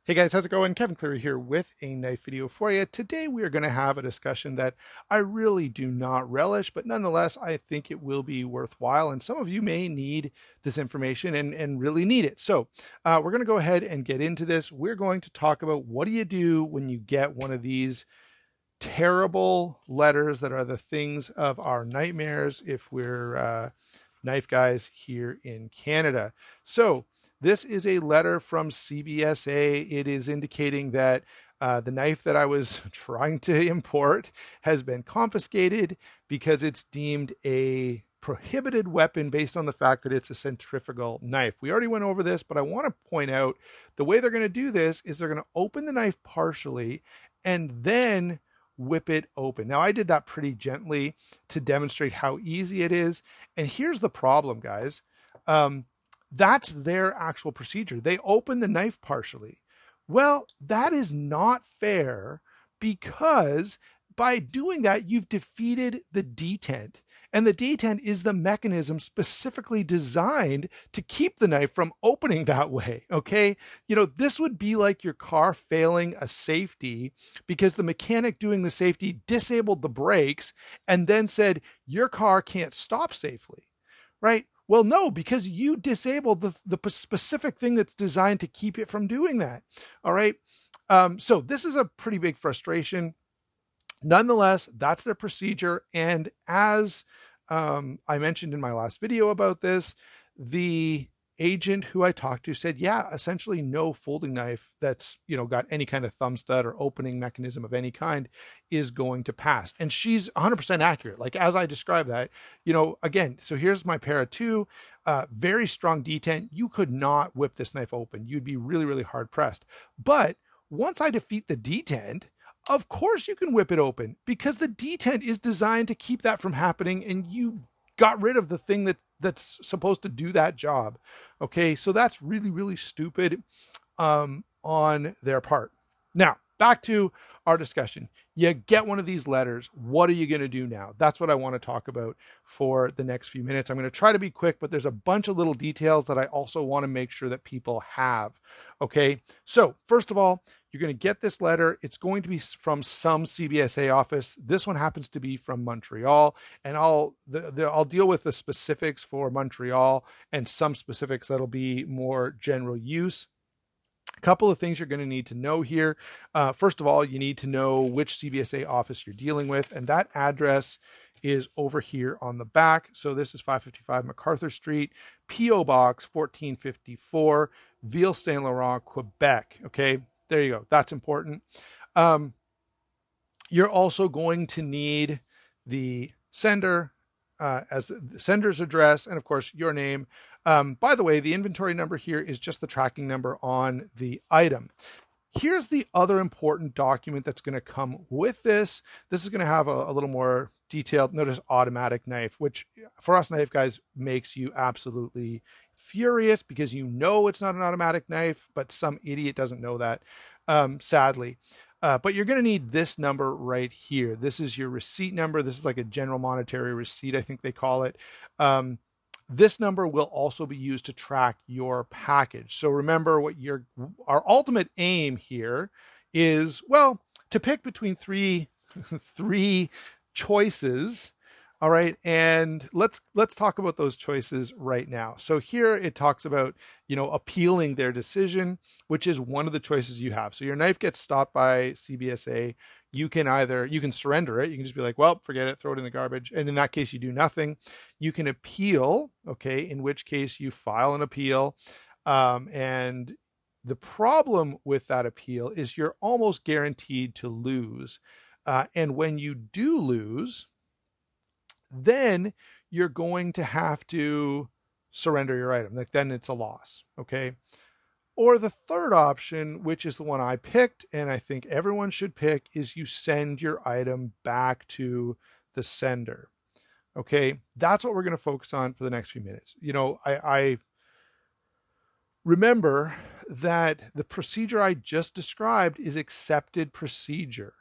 Hey guys, how's it going? Kevin Cleary here with a knife video for you. Today we are going to have a discussion that I really do not relish, but nonetheless I think it will be worthwhile, and some of you may need this information and really need it. So we're going to go ahead and get into this. We're going to talk about what do you do when you get one of these terrible letters that are the things of our nightmares if we're knife guys here in Canada. So this is a letter from CBSA. It is indicating that the knife that I was trying to import has been confiscated because it's deemed a prohibited weapon based on the fact that it's a centrifugal knife. We already went over this, but I want to point out the way they're going to do this is they're going to open the knife partially and then whip it open. Now, I did that pretty gently to demonstrate how easy it is. And here's the problem, guys. That's their actual procedure. They open the knife partially. Well, that is not fair because by doing that, you've defeated the detent. And the detent is the mechanism specifically designed to keep the knife from opening that way, okay? This would be like your car failing a safety because the mechanic doing the safety disabled the brakes and then said, your car can't stop safely, right? Well, no, because you disabled the specific thing that's designed to keep it from doing that, all right? So this is a pretty big frustration. Nonetheless, that's their procedure. And as I mentioned in my last video about this, the agent who I talked to said, yeah, essentially no folding knife that's, got any kind of thumb stud or opening mechanism of any kind is going to pass. And she's 100% accurate. Like as I described that, again, so here's my para 2, very strong detent. You could not whip this knife open. You'd be really, really hard pressed. But once I defeat the detent, of course you can whip it open because the detent is designed to keep that from happening, and you got rid of the thing that's supposed to do that job. Okay, so that's really, really stupid on their part. Now, back to our discussion. You get one of these letters. What are you going to do now? That's what I want to talk about for the next few minutes. I'm going to try to be quick, but there's a bunch of little details that I also want to make sure that people have. Okay, so first of all, you're going to get this letter. It's going to be from some CBSA office. This one happens to be from Montreal, and I'll deal with the specifics for Montreal and some specifics that'll be more general use. A couple of things you're going to need to know here. First of all, you need to know which CBSA office you're dealing with, and that address is over here on the back. So this is 555 MacArthur Street, P.O. Box 1454, Ville Saint Laurent, Quebec. Okay, there you go. That's important. You're also going to need the sender as the sender's address, and of course your name. By the way, the inventory number here is just the tracking number on the item. Here's the other important document that's going to come with this. This is going to have a little more detailed. Notice automatic knife, which for us knife guys makes you absolutely furious because it's not an automatic knife, but some idiot doesn't know that, sadly. But you're going to need this number right here. This is your receipt number. This is like a general monetary receipt, I think they call it. This number will also be used to track your package. So remember our ultimate aim here is, well, to pick between three choices. All right, and let's talk about those choices right now. So here it talks about, appealing their decision, which is one of the choices you have. So your knife gets stopped by CBSA. You can surrender it. You can just be like, well, forget it, throw it in the garbage. And in that case, you do nothing. You can appeal, okay, in which case you file an appeal. And the problem with that appeal is you're almost guaranteed to lose. And when you do lose, then you're going to have to surrender your item. Like then it's a loss, okay? Or the third option, which is the one I picked, and I think everyone should pick, is you send your item back to the sender. Okay, that's what we're going to focus on for the next few minutes. I remember that the procedure I just described is accepted procedure.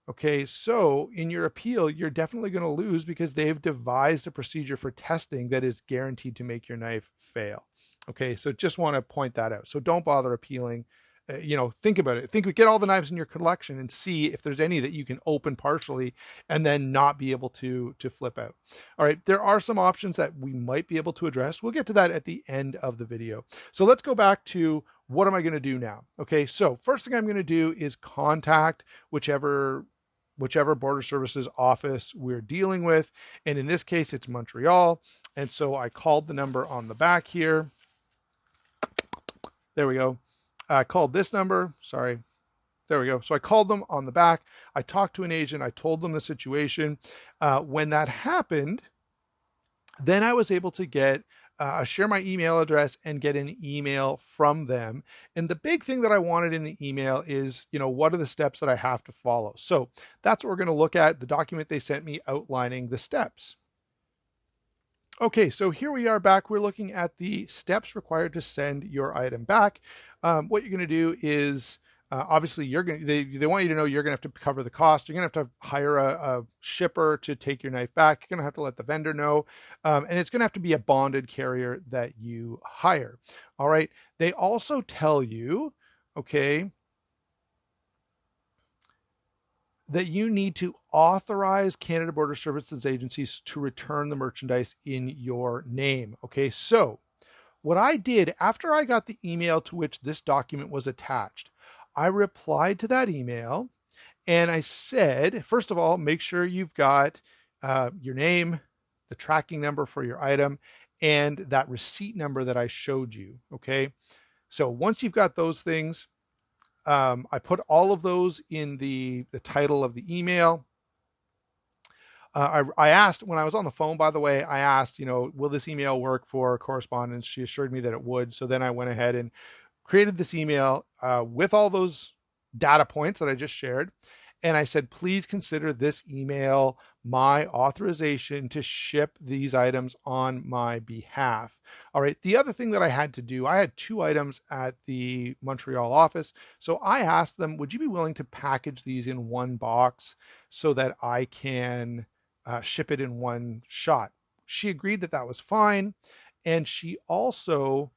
Okay, so in your appeal, you're definitely going to lose because they've devised a procedure for testing that is guaranteed to make your knife fail. Okay, so just want to point that out. So don't bother appealing. think about it. Get all the knives in your collection and see if there's any that you can open partially and then not be able to flip out. All right, there are some options that we might be able to address. We'll get to that at the end of the video. So let's go back to what am I going to do now? Okay, so first thing I'm going to do is contact whichever border services office we're dealing with. And in this case, it's Montreal. And so I called the number on the back here. There we go. I called this number. Sorry. There we go. So I called them on the back. I talked to an agent. I told them the situation. When that happened, then I was able to get share my email address and get an email from them. And the big thing that I wanted in the email is, what are the steps that I have to follow? So that's what we're going to look at, the document they sent me outlining the steps. Okay, so here we are back. We're looking at the steps required to send your item back. What you're going to do is, obviously, they want you to know you're going to have to cover the cost. You're going to have to hire a shipper to take your knife back. You're going to have to let the vendor know. And it's going to have to be a bonded carrier that you hire. All right. They also tell you, okay, that you need to authorize Canada Border Services agencies to return the merchandise in your name. Okay, so what I did after I got the email to which this document was attached, I replied to that email and I said, first of all, make sure you've got your name, the tracking number for your item, and that receipt number that I showed you. Okay, so once you've got those things, I put all of those in the title of the email. I asked, when I was on the phone, by the way, I asked, will this email work for correspondence? She assured me that it would. So then I went ahead and created this email with all those data points that I just shared. And I said, please consider this email my authorization to ship these items on my behalf. All right. The other thing that I had to do, I had 2 items at the Montreal office. So I asked them, would you be willing to package these in one box so that I can ship it in one shot? She agreed that that was fine. And she also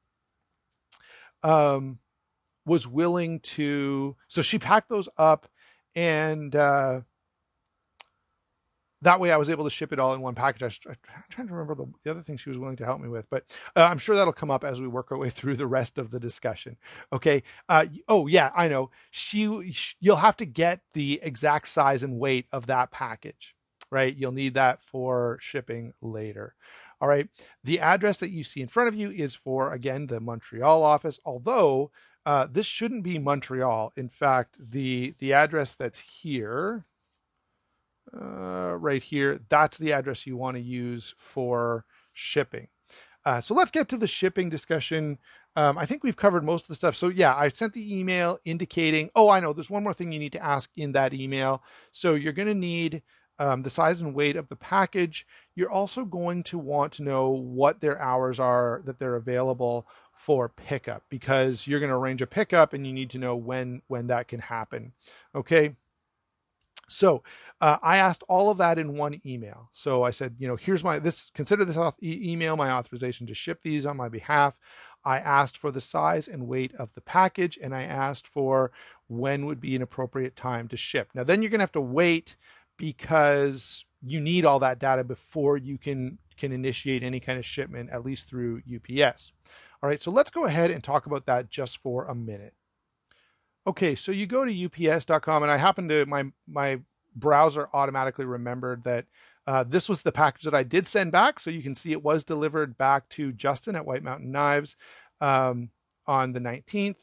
was willing to, so she packed those up, and that way I was able to ship it all in one package. I'm trying to remember the other thing she was willing to help me with, but I'm sure that'll come up as we work our way through the rest of the discussion. Okay. Oh yeah, I know. You'll have to get the exact size and weight of that package, right? You'll need that for shipping later. All right. The address that you see in front of you is for, again, the Montreal office, although this shouldn't be Montreal. In fact, the address that's here, right here, that's the address you want to use for shipping. So let's get to the shipping discussion. I think we've covered most of the stuff. So yeah, I sent the email indicating, oh, I know, there's one more thing you need to ask in that email. So you're going to need the size and weight of the package. You're also going to want to know what their hours are that they're available for pickup, because you're going to arrange a pickup and you need to know when that can happen. Okay. So I asked all of that in one email. So I said, consider this email my authorization to ship these on my behalf. I asked for the size and weight of the package, and I asked for when would be an appropriate time to ship. Now then you're going to have to wait, because you need all that data before you can initiate any kind of shipment, at least through UPS. All right, so let's go ahead and talk about that just for a minute. Okay, so you go to ups.com, and I happen to, my browser automatically remembered that this was the package that I did send back. So you can see it was delivered back to Justin at White Mountain Knives on the 19th.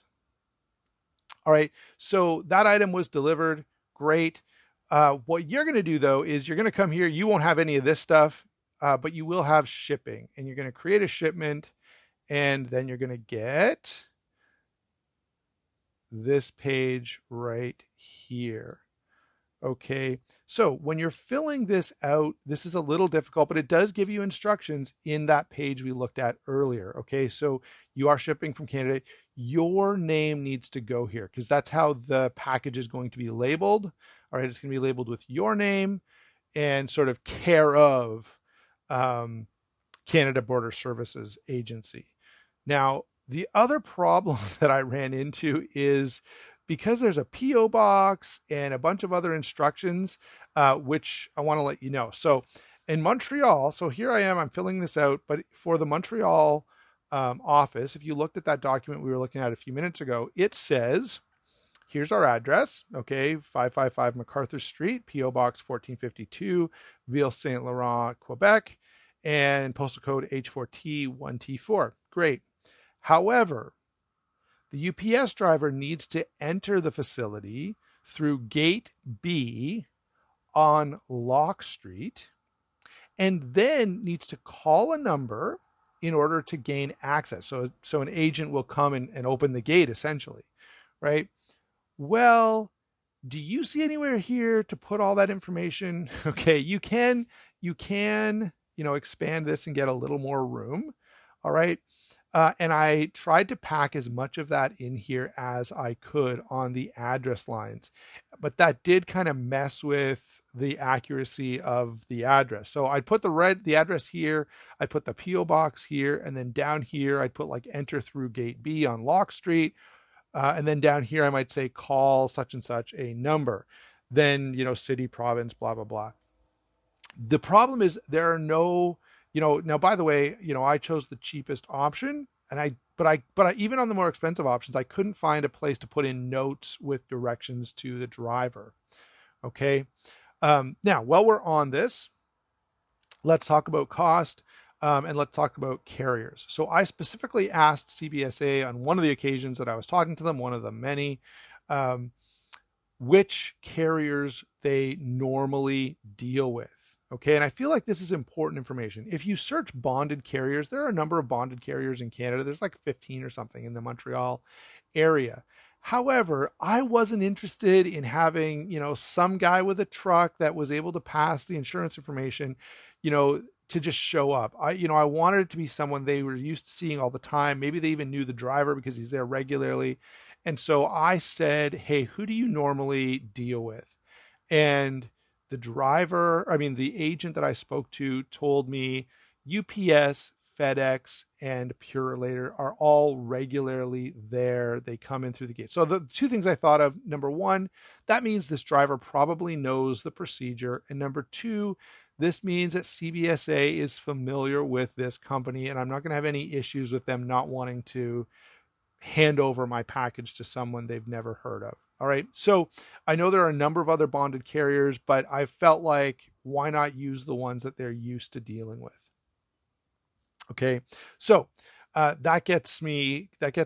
All right, so that item was delivered. Great. What you're going to do, though, is you're going to come here. You won't have any of this stuff, but you will have shipping, and you're going to create a shipment, and then you're going to get this page right here. Okay, so when you're filling this out, this is a little difficult, but it does give you instructions in that page we looked at earlier. Okay, so you are shipping from Canada. Your name needs to go here, because that's how the package is going to be labeled. All right, it's going to be labeled with your name and sort of care of Canada Border Services Agency. Now, The other problem that I ran into is because there's a PO box and a bunch of other instructions, which I want to let you know. So in Montreal, so here I am, I'm filling this out, but for the Montreal office, if you looked at that document we were looking at a few minutes ago, it says, here's our address, okay, 555 MacArthur Street, PO Box 1452, Ville Saint Laurent, Quebec, and postal code H4T1T4. Great. However, the UPS driver needs to enter the facility through gate B on Locke Street and then needs to call a number in order to gain access. So an agent will come and open the gate essentially, right? Well, do you see anywhere here to put all that information? Okay, you can expand this and get a little more room. All right. And I tried to pack as much of that in here as I could on the address lines, but that did kind of mess with the accuracy of the address. So I'd put the address here, I put the PO box here, and then down here I'd put like enter through gate B on Locke Street, and then down here I might say call such and such a number, then city, province, blah blah blah. The problem is there are no, now by the way, I chose the cheapest option and but I even on the more expensive options, I couldn't find a place to put in notes with directions to the driver. Okay. Now, while we're on this, let's talk about cost, and let's talk about carriers. So I specifically asked CBSA on one of the occasions that I was talking to them, one of the many, um, which carriers they normally deal with. Okay, and I feel like this is important information. If you search bonded carriers, there are a number of bonded carriers in Canada. There's like 15 or something in the Montreal area. However, I wasn't interested in having, some guy with a truck that was able to pass the insurance information, to just show up. I wanted it to be someone they were used to seeing all the time. Maybe they even knew the driver because he's there regularly. And so I said, hey, who do you normally deal with? And the agent that I spoke to told me UPS, FedEx, and Purolator are all regularly there. They come in through the gate. So the two things I thought of, number one, that means this driver probably knows the procedure. And number two, this means that CBSA is familiar with this company, and I'm not going to have any issues with them not wanting to hand over my package to someone they've never heard of. All right. So I know there are a number of other bonded carriers, but I felt like why not use the ones that they're used to dealing with? Okay. So that gets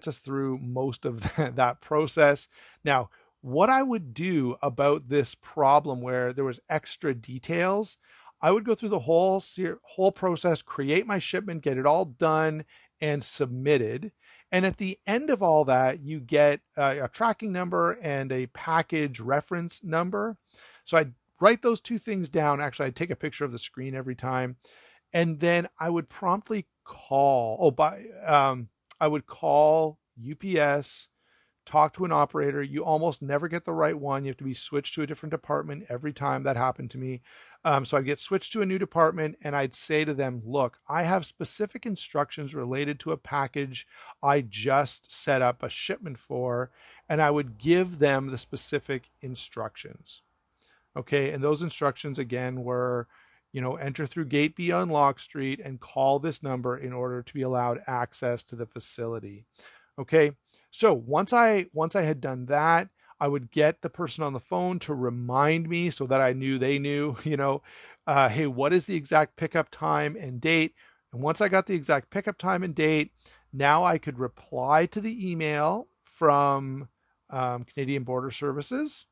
us through most of that process. Now, what I would do about this problem where there was extra details, I would go through the whole process, create my shipment, get it all done and submitted. And at the end of all that, you get a tracking number and a package reference number. So I'd write those two things down. Actually, I'd take a picture of the screen every time. And then I would promptly I would call UPS, talk to an operator. You almost never get the right one. You have to be switched to a different department every time. That happened to me. So I'd get switched to a new department and I'd say to them, look, I have specific instructions related to a package I just set up a shipment for, and I would give them the specific instructions. Okay, and those instructions again were, enter through gate B on Locke Street and call this number in order to be allowed access to the facility. Okay, so once I had done that, I would get the person on the phone to remind me so that I knew they knew, hey, what is the exact pickup time and date? And once I got the exact pickup time and date, now I could reply to the email from Canadian Border Services,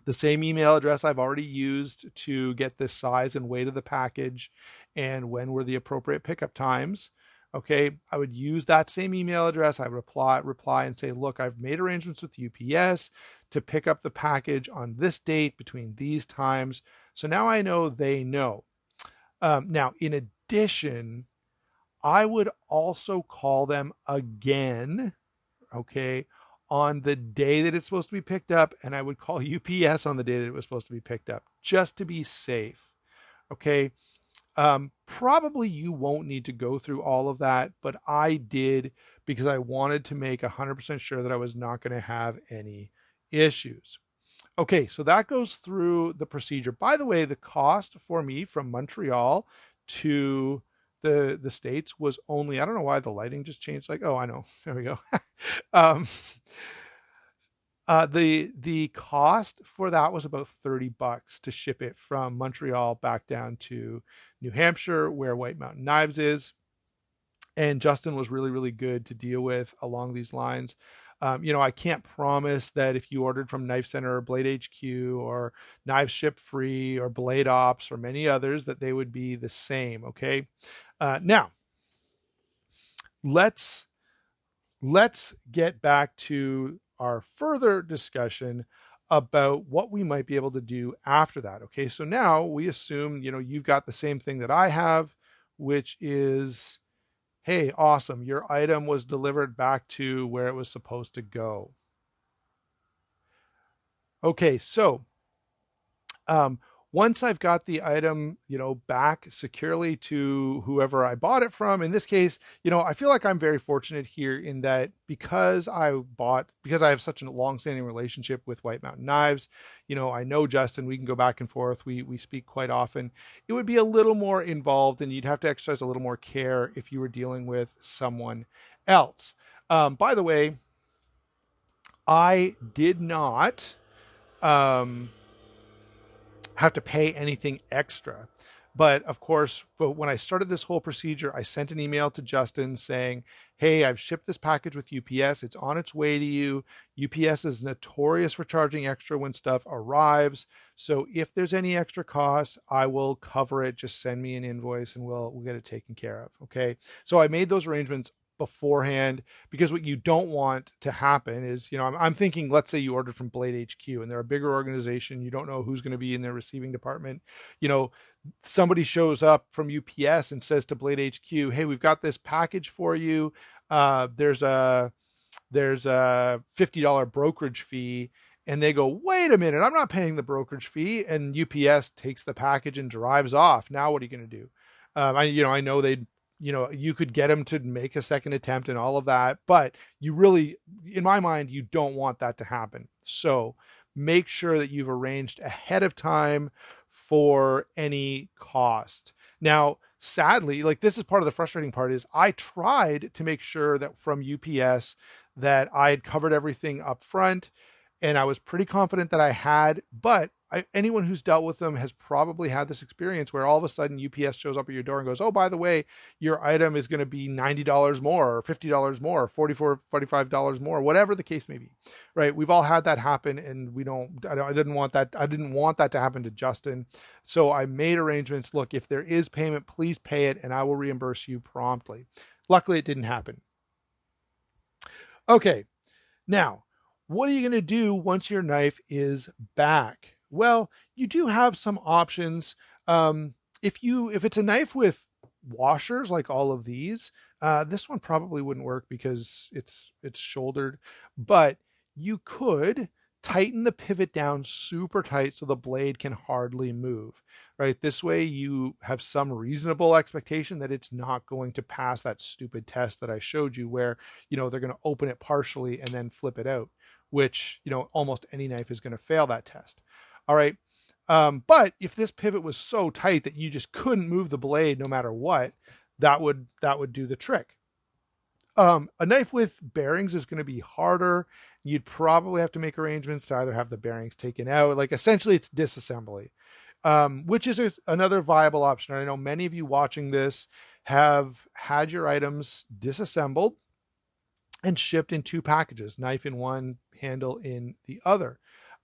the same email address I've already used to get the size and weight of the package and when were the appropriate pickup times. Okay, I would use that same email address. I reply and say, look, I've made arrangements with UPS to pick up the package on this date between these times. So now I know they know. Now, in addition, I would also call them again, okay, on the day that it's supposed to be picked up, and I would call UPS on the day that it was supposed to be picked up, just to be safe. Okay. Probably you won't need to go through all of that, but I did because I wanted to make 100% sure that I was not going to have any issues. Okay, so that goes through the procedure. By the way, the cost for me from Montreal to the States was only, I don't know why the lighting just changed. Like, oh, I know. There we go. um, the cost for that was about $30 to ship it from Montreal back down to New Hampshire, where White Mountain Knives is. And Justin was really, really good to deal with along these lines. I can't promise that if you ordered from Knife Center or Blade HQ or Knives Ship Free or Blade Ops or many others that they would be the same. Okay. Now let's get back to our further discussion about what we might be able to do after that. Okay. So now we assume, you've got the same thing that I have, which is, hey, awesome, your item was delivered back to where it was supposed to go. Okay, so once I've got the item, back securely to whoever I bought it from, in this case, I feel like I'm very fortunate here in that because I have such a long-standing relationship with White Mountain Knives, I know Justin, we can go back and forth, we speak quite often. It would be a little more involved and you'd have to exercise a little more care if you were dealing with someone else. By the way, I did not have to pay anything extra. But of course, when I started this whole procedure, I sent an email to Justin saying, hey, I've shipped this package with UPS. It's on its way to you. UPS is notorious for charging extra when stuff arrives. So if there's any extra cost, I will cover it. Just send me an invoice and we'll get it taken care of. Okay. So I made those arrangements beforehand, because what you don't want to happen is, I'm thinking, let's say you ordered from Blade HQ and they're a bigger organization, you don't know who's going to be in their receiving department. Somebody shows up from UPS and says to Blade HQ, hey, we've got this package for you. There's a $50 brokerage fee. And they go, wait a minute, I'm not paying the brokerage fee. And UPS takes the package and drives off. Now what are you going to do? I know you could get them to make a second attempt and all of that, but you really, in my mind, you don't want that to happen. So make sure that you've arranged ahead of time for any cost. Now, sadly, this is part of the frustrating part, is I tried to make sure that from UPS that I had covered everything up front, and I was pretty confident that I had, but anyone who's dealt with them has probably had this experience where all of a sudden UPS shows up at your door and goes, oh, by the way, your item is going to be $90 more or $50 more, $44, $45 more, whatever the case may be, right? We've all had that happen, and I didn't want that to happen to Justin. So I made arrangements. Look, if there is payment, please pay it and I will reimburse you promptly. Luckily, it didn't happen. Okay. Now, what are you going to do once your knife is back? Well, you do have some options. If it's a knife with washers like all of these, this one probably wouldn't work because it's shouldered, but you could tighten the pivot down super tight so the blade can hardly move, right? This way you have some reasonable expectation that it's not going to pass that stupid test that I showed you where, they're going to open it partially and then flip it out, which, almost any knife is going to fail that test. All right. But if this pivot was so tight that you just couldn't move the blade no matter what, that would do the trick. A knife with bearings is going to be harder. You'd probably have to make arrangements to either have the bearings taken out. Essentially it's disassembly, which is another viable option. I know many of you watching this have had your items disassembled and shipped in two packages, knife in one, handle in the other.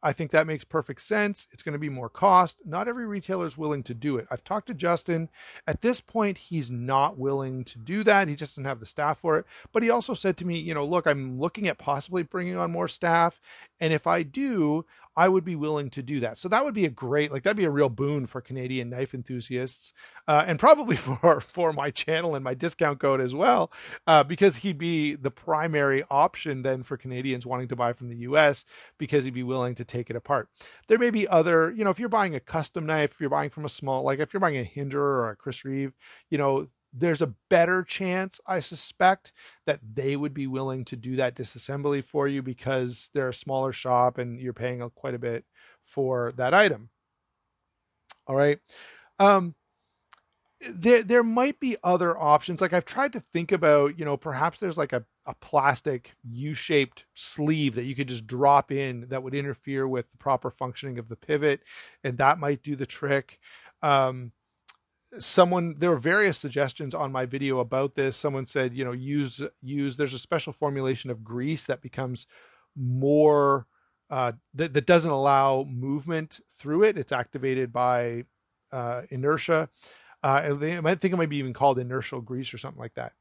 I think that makes perfect sense. It's going to be more cost. Not every retailer is willing to do it. I've talked to Justin. At this point, he's not willing to do that. He just doesn't have the staff for it. But he also said to me, look, I'm looking at possibly bringing on more staff. And if I do, I would be willing to do that. So that would be a great, like that'd be a real boon for Canadian knife enthusiasts, and probably for my channel and my discount code as well, because he'd be the primary option then for Canadians wanting to buy from the U.S. because he'd be willing to take it apart. There may be other, if you're buying a custom knife, if you're buying from a small, like if you're buying a Hinder or a Chris Reeve, there's a better chance, I suspect, that they would be willing to do that disassembly for you because they're a smaller shop and you're paying quite a bit for that item. All right. Um, there might be other options. Like I've tried to think about, perhaps there's like a plastic U-shaped sleeve that you could just drop in that would interfere with the proper functioning of the pivot, and that might do the trick. There were various suggestions on my video about this. Someone said, use there's a special formulation of grease that becomes more that doesn't allow movement through it. It's activated by inertia. I think it might be even called inertial grease or something like that.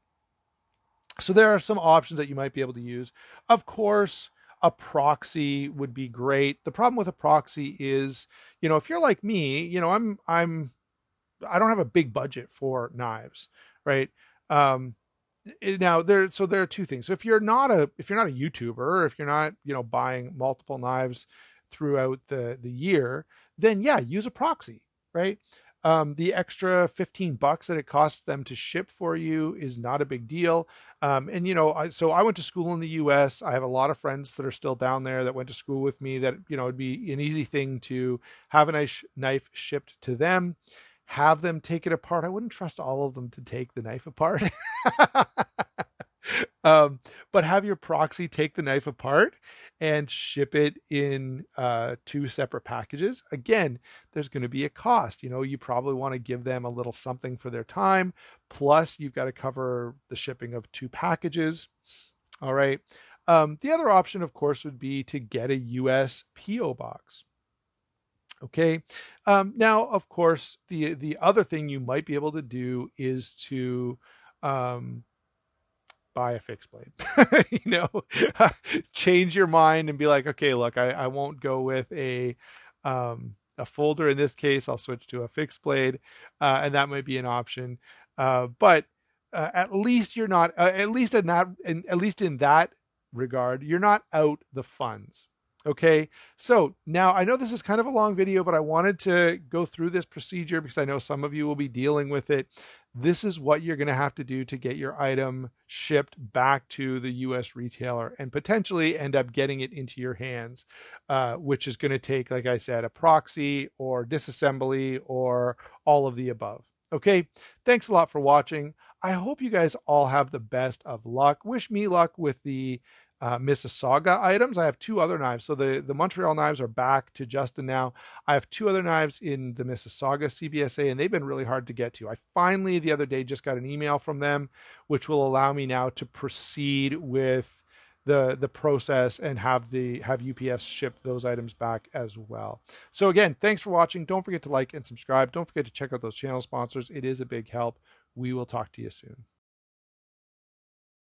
So there are some options that you might be able to use. Of course, a proxy would be great. The problem with a proxy is, if you're like me, I don't have a big budget for knives, right? Now there are two things. So if you're not a YouTuber, or if you're not, buying multiple knives throughout the year, then yeah, use a proxy, right? The extra $15 that it costs them to ship for you is not a big deal. So I went to school in the US. I have a lot of friends that are still down there that went to school with me that, it'd be an easy thing to have a nice knife shipped to them, have them take it apart. I wouldn't trust all of them to take the knife apart. But have your proxy take the knife apart and ship it in two separate packages. Again, there's going to be a cost. You probably want to give them a little something for their time. Plus, you've got to cover the shipping of two packages. All right. The other option, of course, would be to get a US PO box. Okay. Now, of course, the other thing you might be able to do is to buy a fixed blade. Change your mind and be like, okay, look, I won't go with a folder in this case. I'll switch to a fixed blade, and that might be an option. But at least you're not, at least in that regard, you're not out the funds. Okay, so now I know this is kind of a long video, but I wanted to go through this procedure because I know some of you will be dealing with it. This is what you're going to have to do to get your item shipped back to the US retailer and potentially end up getting it into your hands, which is going to take, like I said, a proxy or disassembly or all of the above. Okay, thanks a lot for watching. I hope you guys all have the best of luck. Wish me luck with the Mississauga items. I have two other knives. So the Montreal knives are back to Justin now. I have two other knives in the Mississauga CBSA, and they've been really hard to get to. I finally, the other day, just got an email from them, which will allow me now to proceed with the process and have UPS ship those items back as well. So again, thanks for watching. Don't forget to like and subscribe. Don't forget to check out those channel sponsors. It is a big help. We will talk to you soon.